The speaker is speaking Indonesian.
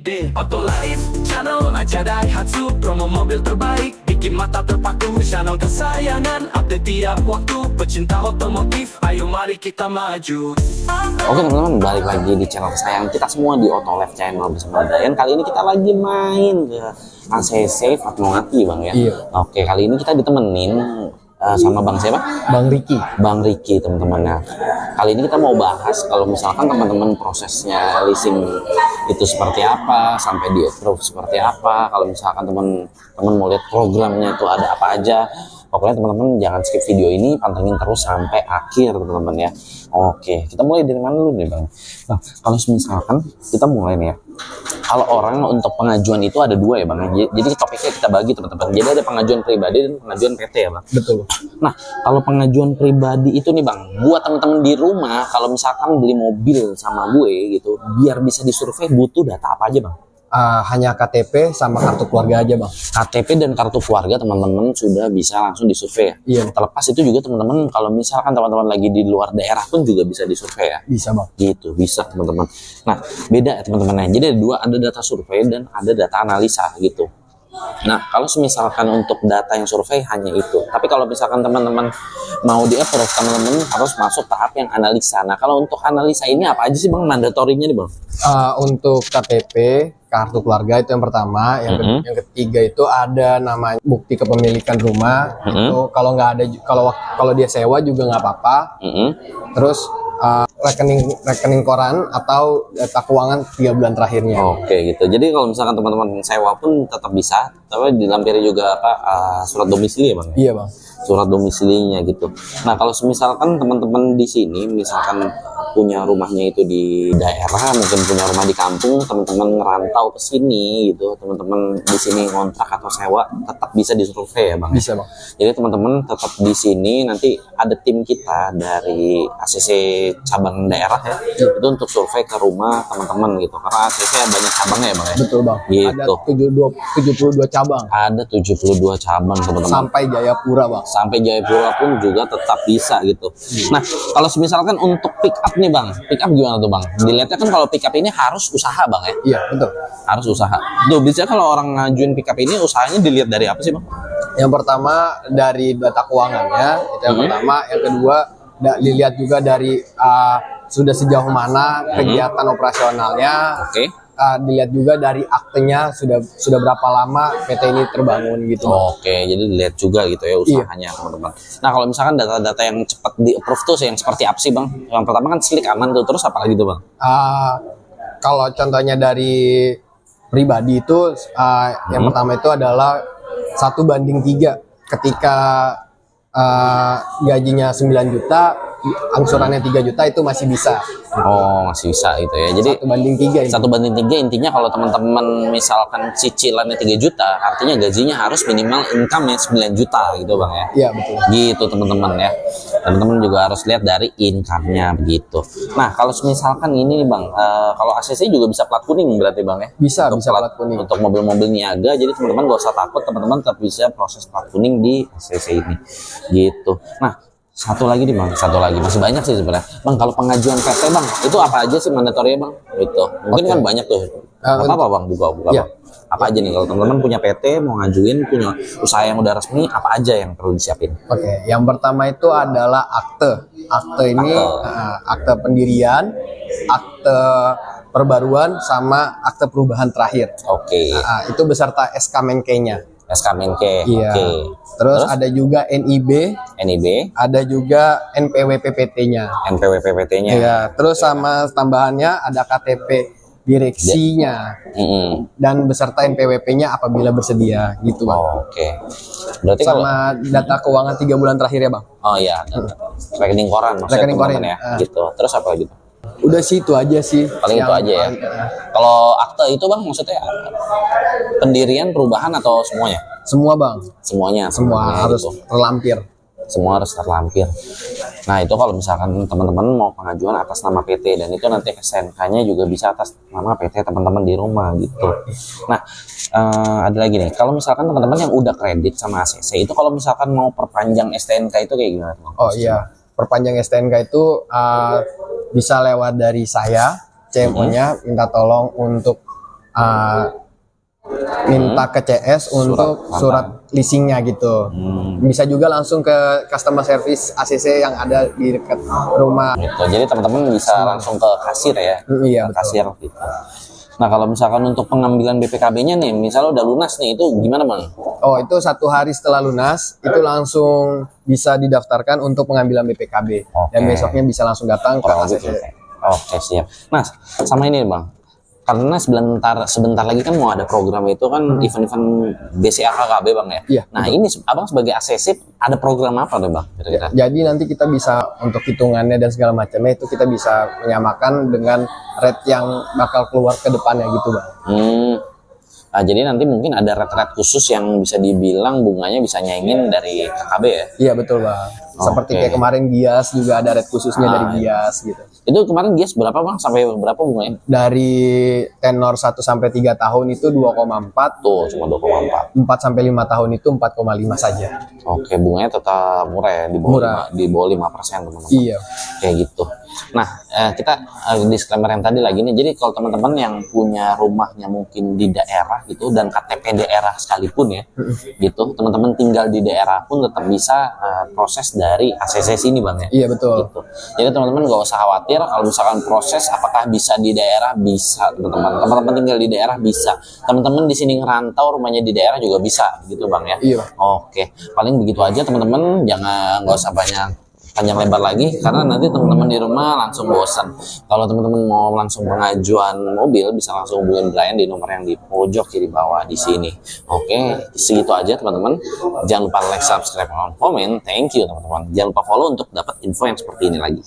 Di Autolife Channel aja Daihatsu, promo mobil terbaik, bikin mata terpaku. Channel kesayangan, update tiap waktu, pecinta otomotif, ayo mari kita maju. Oke teman-teman, balik lagi di channel kesayangan kita semua di Autolife Channel bersama Dayan. Kali ini kita lagi main ke ACC Fatmawati bang ya. Iya. Oke, kali ini kita ditemenin sama bang siapa? Bang Riki. Bang Riki teman-teman. Nah, kali ini kita mau bahas kalau misalkan teman-teman prosesnya leasing itu seperti apa, sampai di approve seperti apa. Kalau misalkan teman-teman mau lihat programnya itu ada apa aja, pokoknya teman-teman jangan skip video ini, pantengin terus sampai akhir teman-teman ya. Oke, kita mulai dari mana dulu nih bang? Nah, kalau misalkan kita mulai nih ya. Kalau orang untuk pengajuan itu ada dua ya bang. Jadi topiknya kita bagi teman-teman. Jadi ada pengajuan pribadi dan pengajuan PT ya bang. Betul. Nah, kalau pengajuan pribadi itu nih bang, buat teman-teman di rumah, kalau misalkan beli mobil sama gue gitu, biar bisa disurvei butuh data apa aja bang? Hanya KTP sama kartu keluarga aja bang. KTP dan kartu keluarga teman-teman sudah bisa langsung disurvei ya. Iya. Terlepas itu juga teman-teman kalau misalkan teman-teman lagi di luar daerah pun juga bisa disurvei ya. Bisa bang. Gitu, bisa teman-teman. Nah, beda ya teman-teman. Jadi ada dua, ada data survei dan ada data analisa gitu. Nah, kalau misalkan untuk data yang survei hanya itu. Tapi kalau misalkan teman-teman mau di-approve, teman-teman harus masuk tahap yang analisa. Nah, kalau untuk analisa ini apa aja sih bang mandatorinya nih bang? Untuk KTP, kartu keluarga itu yang pertama. Yang ketiga itu ada namanya bukti kepemilikan rumah. Itu kalau nggak ada, kalau dia sewa juga nggak apa-apa. Terus rekening koran atau data keuangan 3 bulan terakhirnya. Oke gitu. Jadi kalau misalkan teman-teman sewa pun tetap bisa, tapi dilampiri juga surat domisili ya bang? Iya bang. Surat domisilinya gitu. Nah kalau misalkan teman-teman di sini misalkan punya rumahnya itu di daerah, mungkin punya rumah di kampung, teman-teman ngerantau ke sini gitu, teman-teman di sini ngontrak atau sewa tetap bisa disurvei ya bang? Bisa bang. Jadi teman-teman tetap di sini, nanti ada tim kita dari ACC cabang daerah ya, itu untuk survei ke rumah teman-teman gitu, karena ACC banyak cabangnya ya bang ya? Betul bang. Gitu. Ada 72 cabang. Ada 72 cabang teman-teman. Sampai Jayapura bang. Sampai Jayapura pun juga tetap bisa gitu. Nah, kalau misalkan untuk pick up nih bang, pick up gimana tuh bang? Dilihatnya kan kalau pick up ini harus usaha bang ya? Iya betul. Harus usaha. Tuh biasanya kalau orang ngajuin pick up ini usahanya dilihat dari apa sih bang? Yang pertama dari data keuangannya, itu yang pertama. Yang kedua dilihat juga dari sudah sejauh mana kegiatan operasionalnya. Oke. Dilihat juga dari aktenya sudah berapa lama PT ini terbangun gitu. Oke, jadi dilihat juga gitu ya usahanya teman-teman. Nah kalau misalkan data-data yang cepat di approve tuh yang seperti apa sih bang? Yang pertama kan slik aman tuh, terus apa lagi tuh bang? Kalau contohnya dari pribadi itu yang pertama itu adalah 1:3. Ketika gajinya 9 juta, angsurannya 3 juta itu masih bisa. Oh masih bisa gitu ya. Jadi 1:3 ini. 1:3 intinya kalau teman-teman misalkan cicilannya 3 juta, artinya gajinya harus minimal income-nya 9 juta gitu bang ya. Iya betul. Gitu teman-teman ya. Teman-teman juga harus lihat dari income-nya begitu. Nah kalau misalkan ini nih bang, kalau ACC juga bisa plat kuning berarti bang ya? Bisa untuk plat kuning. Untuk mobil-mobil niaga, jadi teman-teman gak usah takut, teman-teman tetap bisa proses plat kuning di ACC ini. Gitu. Nah satu lagi nih bang, satu lagi masih banyak sih sebenarnya bang. Kalau pengajuan PT bang, itu apa aja sih mandatorinya bang? Gitu. Mungkin kan banyak tuh. Apa bang? Buka ya. bang. Apa aja nih kalau teman-teman punya PT mau ngajuin, punya usaha yang udah resmi, apa aja yang perlu disiapin? Oke, yang pertama itu adalah akte. Akte ini akte pendirian, akte perbaruan, sama akte perubahan terakhir. Oke. Itu beserta SK Menkenya. SK Menke. Iya. Oke. Terus ada juga NIB, ada juga NPWP-PT-nya. NPWP-PT-nya. Iya. Terus sama tambahannya ada KTP direksinya dan beserta NPWP-nya apabila bersedia gitu bang. Oke. Berarti sama data keuangan 3 bulan terakhir ya bang. Oh iya. Rekening koran maksudnya teman-teman ya. Gitu. Terus apa lagi? Udah sih itu aja sih. Paling itu aja ya. Kalau akte itu bang maksudnya pendirian, perubahan atau semuanya? Semua bang. Semuanya. Semua harus gitu. terlampir. Semua harus terlampir. Nah itu kalau misalkan teman-teman mau pengajuan atas nama PT, dan itu nanti SNK-nya juga bisa atas nama PT teman-teman di rumah gitu. Nah ada lagi nih, kalau misalkan teman-teman yang udah kredit sama ACC itu, kalau misalkan mau perpanjang STNK itu kayak gimana? Oh iya, perpanjang STNK itu bisa lewat dari saya, CMO-nya minta tolong untuk minta ke CS untuk surat leasingnya gitu. Bisa juga langsung ke customer service ACC yang ada di dekat rumah. Gitu. Jadi teman-teman bisa langsung ke kasir ya, Iya, ke kasir gitu. Nah kalau misalkan untuk pengambilan BPKB-nya nih, misalnya udah lunas nih, itu gimana bang? Oh, itu 1 hari setelah lunas itu langsung bisa didaftarkan untuk pengambilan BPKB. Dan besoknya bisa langsung datang ke Kurang ACC. lebih. Oke siap. Nah sama ini bang, karena sebentar lagi kan mau ada program itu kan event-event BCA KKB bang ya. Iya, Nah ini abang sebagai asesip ada program apa tuh bang kira-kira? Jadi nanti kita bisa untuk hitungannya dan segala macamnya itu kita bisa menyamakan dengan rate yang bakal keluar ke depannya gitu bang. Nah, jadi nanti mungkin ada rate-rate khusus yang bisa dibilang bunganya bisa nyaingin dari KKB ya? Iya betul bang. Seperti kayak kemarin Gias juga ada rate khususnya dari Gias gitu. Itu kemarin Gias berapa bang? Sampai berapa bunganya? Dari tenor 1 sampai 3 tahun itu 2,4. Tuh cuma 2,4. 4 sampai 5 tahun itu 4,5 saja. Oke, bunganya tetap murah ya, di bawah 5% teman-teman. Iya. Kayak gitu. Nah, kita disclaimer yang tadi lagi nih. Jadi kalau teman-teman yang punya rumahnya mungkin di daerah gitu dan KTP daerah sekalipun ya, gitu, teman-teman tinggal di daerah pun tetap bisa proses dari ACC sini bang ya. Iya betul. Gitu. Jadi teman-teman nggak usah khawatir kalau misalkan proses apakah bisa di daerah, bisa teman-teman. Teman-teman tinggal di daerah bisa. Teman-teman di sini ngerantau rumahnya di daerah juga bisa, gitu bang ya. Iya. Oke, paling begitu aja teman-teman. Jangan nggak usah panjang lebar lagi karena nanti teman-teman di rumah langsung bosan. Kalau teman-teman mau langsung pengajuan mobil bisa langsung hubungin Brian di nomor yang di pojok kiri bawah di sini. Oke, segitu aja teman-teman. Jangan lupa like, subscribe, dan comment. Thank you teman-teman. Jangan lupa follow untuk dapat info yang seperti ini lagi.